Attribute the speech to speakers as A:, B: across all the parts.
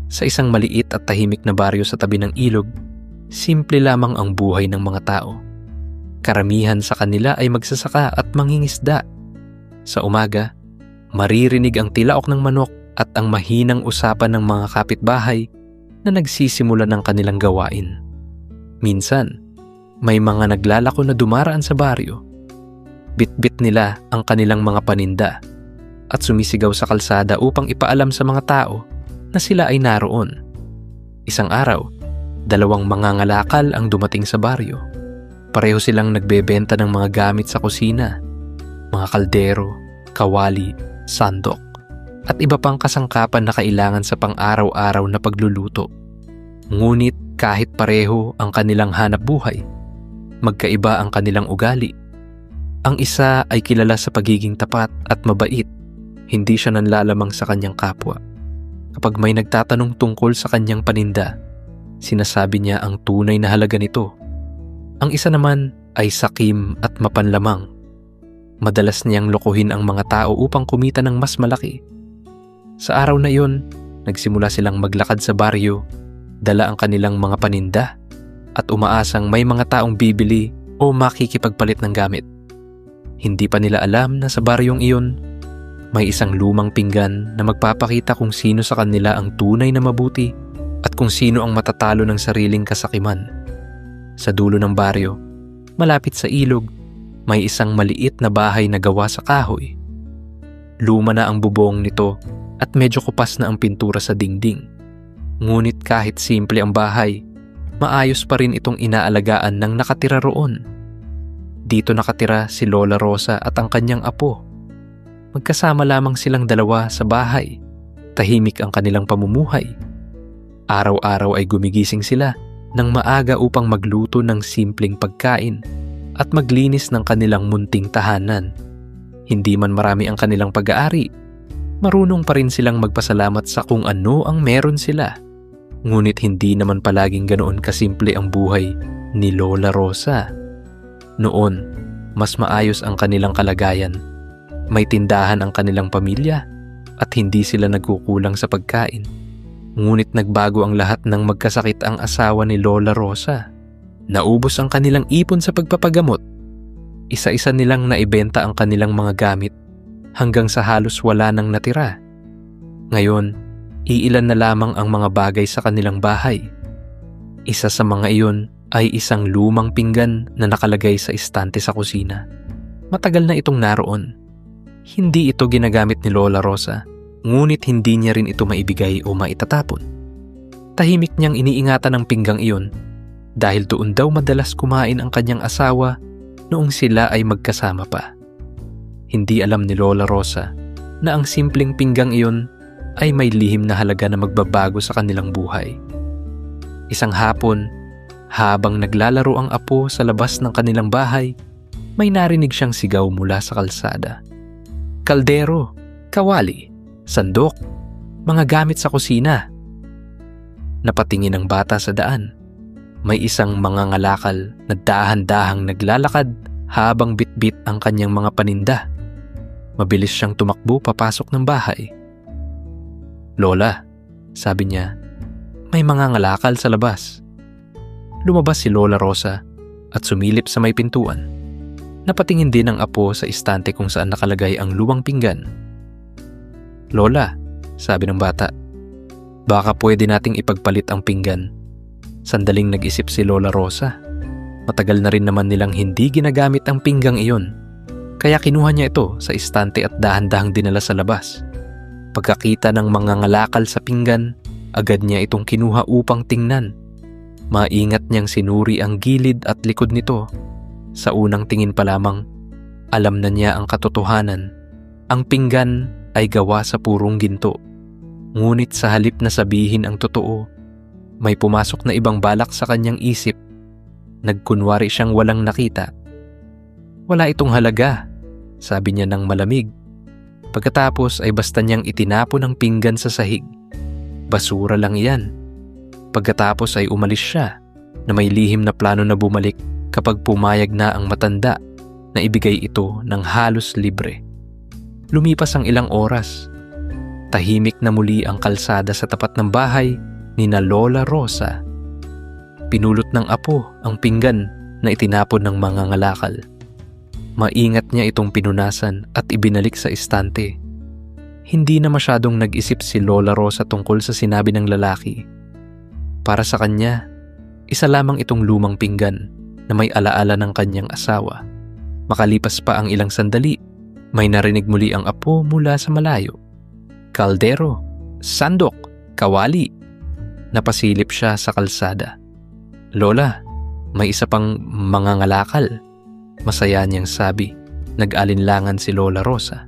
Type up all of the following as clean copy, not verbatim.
A: Sa isang maliit at tahimik na baryo sa tabi ng ilog, simple lamang ang buhay ng mga tao. Karamihan sa kanila ay magsasaka at mangingisda. Sa umaga, maririnig ang tilaok ng manok at ang mahinang usapan ng mga kapitbahay na nagsisimula ng kanilang gawain. Minsan, may mga naglalako na dumaraan sa baryo. Bitbit nila ang kanilang mga paninda at sumisigaw sa kalsada upang ipaalam sa mga tao na sila ay naroon. Isang araw, 2 mangangalakal ang dumating sa baryo. Pareho silang nagbebenta ng mga gamit sa kusina, mga kaldero, kawali, sandok, at iba pang kasangkapan na kailangan sa pang-araw-araw na pagluluto. Ngunit kahit pareho ang kanilang hanap buhay, magkaiba ang kanilang ugali. Ang isa ay kilala sa pagiging tapat at mabait, hindi siya nanlalamang sa kanyang kapwa. Kapag may nagtatanong tungkol sa kanyang paninda, sinasabi niya ang tunay na halaga nito. Ang isa naman ay sakim at mapanlamang. Madalas niyang lokohin ang mga tao upang kumita ng mas malaki. Sa araw na iyon, nagsimula silang maglakad sa baryo, dala ang kanilang mga paninda, at umaasang may mga taong bibili o makikipagpalit ng gamit. Hindi pa nila alam na sa baryong iyon, may isang lumang pinggan na magpapakita kung sino sa kanila ang tunay na mabuti at kung sino ang matatalo ng sariling kasakiman. Sa dulo ng baryo, malapit sa ilog, may isang maliit na bahay na gawa sa kahoy. Luma na ang bubong nito at medyo kupas na ang pintura sa dingding. Ngunit kahit simple ang bahay, maayos pa rin itong inaalagaan ng nakatira roon. Dito nakatira si Lola Rosa at ang kanyang apo. Magkasama lamang silang 2 sa bahay. Tahimik ang kanilang pamumuhay. Araw-araw ay gumigising sila ng maaga upang magluto ng simpleng pagkain at maglinis ng kanilang munting tahanan. Hindi man marami ang kanilang pag-aari, marunong pa rin silang magpasalamat sa kung ano ang meron sila. Ngunit hindi naman palaging ganoon kasimple ang buhay ni Lola Rosa. Noon, mas maayos ang kanilang kalagayan. May tindahan ang kanilang pamilya at hindi sila nagkukulang sa pagkain. Ngunit nagbago ang lahat nang magkasakit ang asawa ni Lola Rosa. Naubos ang kanilang ipon sa pagpapagamot. Isa-isa nilang naibenta ang kanilang mga gamit hanggang sa halos wala nang natira. Ngayon, iilan na lamang ang mga bagay sa kanilang bahay. Isa sa mga iyon ay isang lumang pinggan na nakalagay sa istante sa kusina. Matagal na itong naroon. Hindi ito ginagamit ni Lola Rosa, ngunit hindi niya rin ito maibigay o maitatapon. Tahimik niyang iniingatan ang pinggang iyon dahil doon daw madalas kumain ang kanyang asawa noong sila ay magkasama pa. Hindi alam ni Lola Rosa na ang simpleng pinggang iyon ay may lihim na halaga na magbabago sa kanilang buhay. Isang hapon, habang naglalaro ang apo sa labas ng kanilang bahay, may narinig siyang sigaw mula sa kalsada. Kaldero, kawali, sandok, mga gamit sa kusina. Napatingin ang bata sa daan. May isang mangangalakal na dahan-dahang naglalakad habang bitbit ang kanyang mga paninda. Mabilis siyang tumakbo papasok ng bahay. Lola, sabi niya, may mangangalakal sa labas. Lumabas si Lola Rosa at sumilip sa may pintuan. Napatingin din ang apo sa istante kung saan nakalagay ang luwang pinggan. Lola, sabi ng bata, baka pwede nating ipagpalit ang pinggan. Sandaling nag-isip si Lola Rosa. Matagal na rin naman nilang hindi ginagamit ang pinggang iyon. Kaya kinuha niya ito sa istante at dahan-dahang dinala sa labas. Pagkakita ng mga ngalakal sa pinggan, agad niya itong kinuha upang tingnan. Maingat niyang sinuri ang gilid at likod nito. Sa unang tingin pa lamang, alam na niya ang katotohanan. Ang pinggan ay gawa sa purong ginto. Ngunit sa halip na sabihin ang totoo, may pumasok na ibang balak sa kanyang isip. Nagkunwari siyang walang nakita. Wala itong halaga, sabi niya ng malamig. Pagkatapos ay basta niyang itinapon ang pinggan sa sahig. Basura lang iyan. Pagkatapos ay umalis siya na may lihim na plano na bumalik kapag pumayag na ang matanda na ibigay ito ng halos libre. Lumipas ang ilang oras. tahimik na muli ang kalsada sa tapat ng bahay ni na Lola Rosa. Pinulot ng apo ang pinggan na itinapon ng mga ngalakal. Maingat niya itong pinunasan at ibinalik sa istante. Hindi na masyadong nag-isip si Lola Rosa tungkol sa sinabi ng lalaki. Para sa kanya, isa lamang itong lumang pinggan na may alaala ng kanyang asawa. Makalipas pa ang ilang sandali, may narinig muli ang apo mula sa malayo. Kaldero, sandok, kawali. Napasilip siya sa kalsada. Lola, may isa pang mangangalakal. Masaya niyang sabi. Nag-alinlangan si Lola Rosa.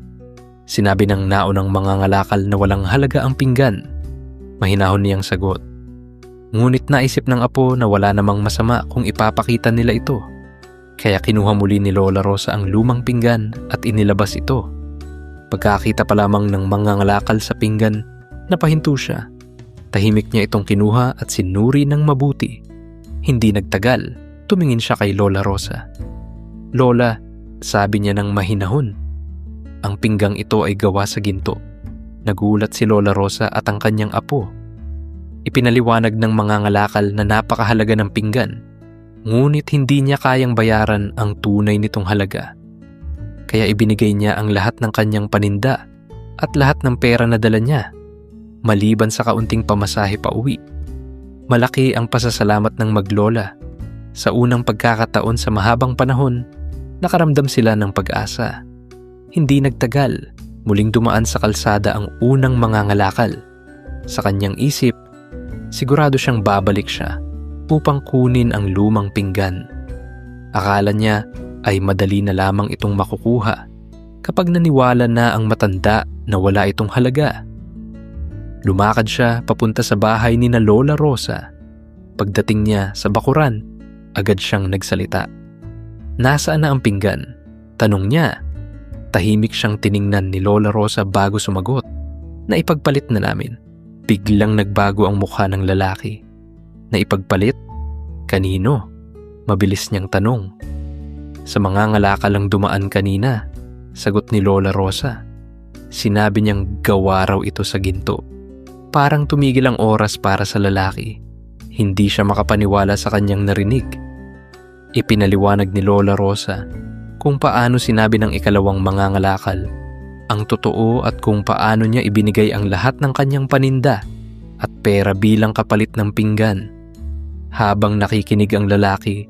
A: Sinabi ng naunang mangangalakal na walang halaga ang pinggan. Mahinahon niyang sagot. Ngunit naisip ng apo na wala namang masama kung ipapakita nila ito. Kaya kinuha muli ni Lola Rosa ang lumang pinggan at inilabas ito. Pagkakita pa lamang ng mangangalakal sa pinggan, napahinto siya. Tahimik niya itong kinuha at sinuri ng mabuti. Hindi nagtagal, tumingin siya kay Lola Rosa. Lola, sabi niya ng mahinahon. Ang pinggang ito ay gawa sa ginto. Nagulat si Lola Rosa at ang kanyang apo. Ipinaliwanag ng mangangalakal na napakahalaga ng pinggan. Ngunit hindi niya kayang bayaran ang tunay nitong halaga. Kaya ibinigay niya ang lahat ng kanyang paninda at lahat ng pera na dala niya, maliban sa kaunting pamasahe pa uwi. Malaki ang pasasalamat ng maglola. Sa unang pagkakataon sa mahabang panahon, nakaramdam sila ng pag-asa. Hindi nagtagal, muling dumaan sa kalsada ang unang mangangalakal. Sa kanyang isip, sigurado siyang babalik siya upang kunin ang lumang pinggan. Akala niya ay madali na lamang itong makukuha kapag naniwala na ang matanda na wala itong halaga. Lumakad siya papunta sa bahay ni na Lola Rosa. Pagdating niya sa bakuran, agad siyang nagsalita. Nasaan na ang pinggan? Tanong niya. Tahimik siyang tiningnan ni Lola Rosa bago sumagot. Naipagpalit na namin. Biglang nagbago ang mukha ng lalaki. Naipagpalit? Kanino? Mabilis niyang tanong. Sa mga ngalakal ang dumaan kanina, sagot ni Lola Rosa. Sinabi niyang gawa raw ito sa ginto. Parang tumigil ang oras para sa lalaki. Hindi siya makapaniwala sa kanyang narinig. Ipinaliwanag ni Lola Rosa kung paano sinabi ng ikalawang mangangalakal ang totoo at kung paano niya ibinigay ang lahat ng kanyang paninda at pera bilang kapalit ng pinggan. Habang nakikinig ang lalaki,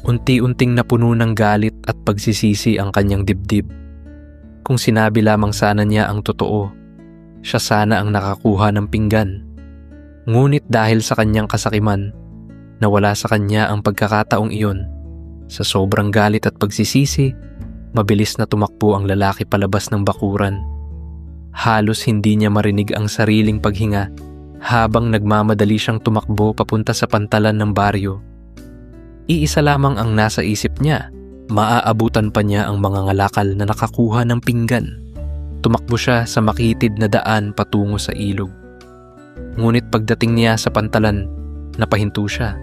A: unti-unting napuno ng galit at pagsisisi ang kanyang dibdib. Kung sinabi lamang sana niya ang totoo, siya sana ang nakakuha ng pinggan. Ngunit dahil sa kanyang kasakiman, nawala sa kanya ang pagkakataong iyon. Sa sobrang galit at pagsisisi, mabilis na tumakbo ang lalaki palabas ng bakuran. Halos hindi niya marinig ang sariling paghinga habang nagmamadali siyang tumakbo papunta sa pantalan ng baryo. Iisa lamang ang nasa isip niya, maaabutan pa niya ang mga ngalakal na nakakuha ng pinggan. Tumakbo siya sa makitid na daan patungo sa ilog. Ngunit pagdating niya sa pantalan, napahinto siya.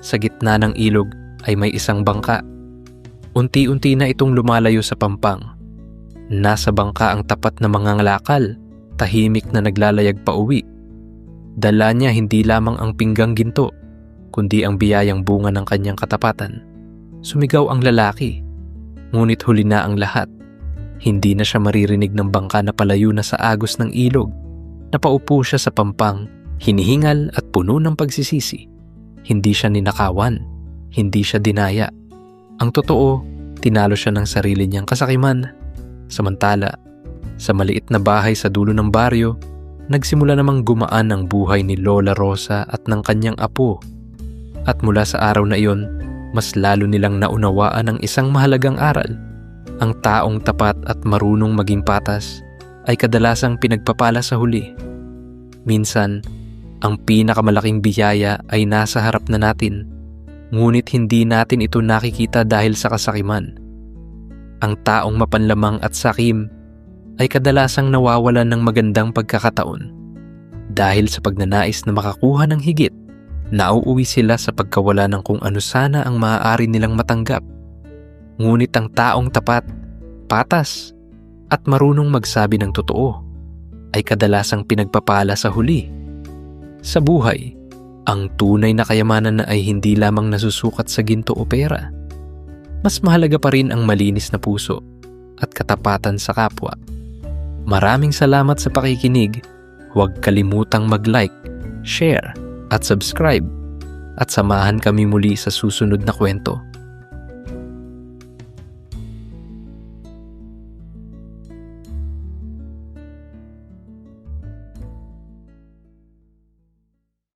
A: Sa gitna ng ilog ay may isang bangka. Unti-unti na itong lumalayo sa pampang. Nasa bangka ang tapat na mga ngalakal, tahimik na naglalayag pa uwi. Dala niya hindi lamang ang pinggang ginto, kundi ang biyayang bunga ng kanyang katapatan. Sumigaw ang lalaki, ngunit huli na ang lahat. Hindi na siya maririnig ng bangka na palayo na sa agos ng ilog. Napaupo siya sa pampang, hinihingal at puno ng pagsisisi. Hindi siya ninakawan, hindi siya dinaya. Ang totoo, tinalo siya ng sarili niyang kasakiman. Samantala, sa maliit na bahay sa dulo ng baryo, nagsimula namang gumaan ang buhay ni Lola Rosa at ng kanyang apo. At mula sa araw na iyon, mas lalo nilang naunawaan ang isang mahalagang aral. Ang taong tapat at marunong maging patas ay kadalasang pinagpapala sa huli. Minsan, ang pinakamalaking biyaya ay nasa harap na natin, ngunit hindi natin ito nakikita dahil sa kasakiman. Ang taong mapanlamang at sakim ay kadalasang nawawalan ng magandang pagkakataon. Dahil sa pagnanais na makakuha ng higit, nauuwi sila sa pagkawala ng kung ano sana ang maaari nilang matanggap. Ngunit ang taong tapat, patas, at marunong magsabi ng totoo ay kadalasang pinagpapala sa huli. Sa buhay, ang tunay na kayamanan na ay hindi lamang nasusukat sa ginto o pera. Mas mahalaga pa rin ang malinis na puso at katapatan sa kapwa. Maraming salamat sa pakikinig. Huwag kalimutang mag-like, share at subscribe. At samahan kami muli sa susunod na kwento.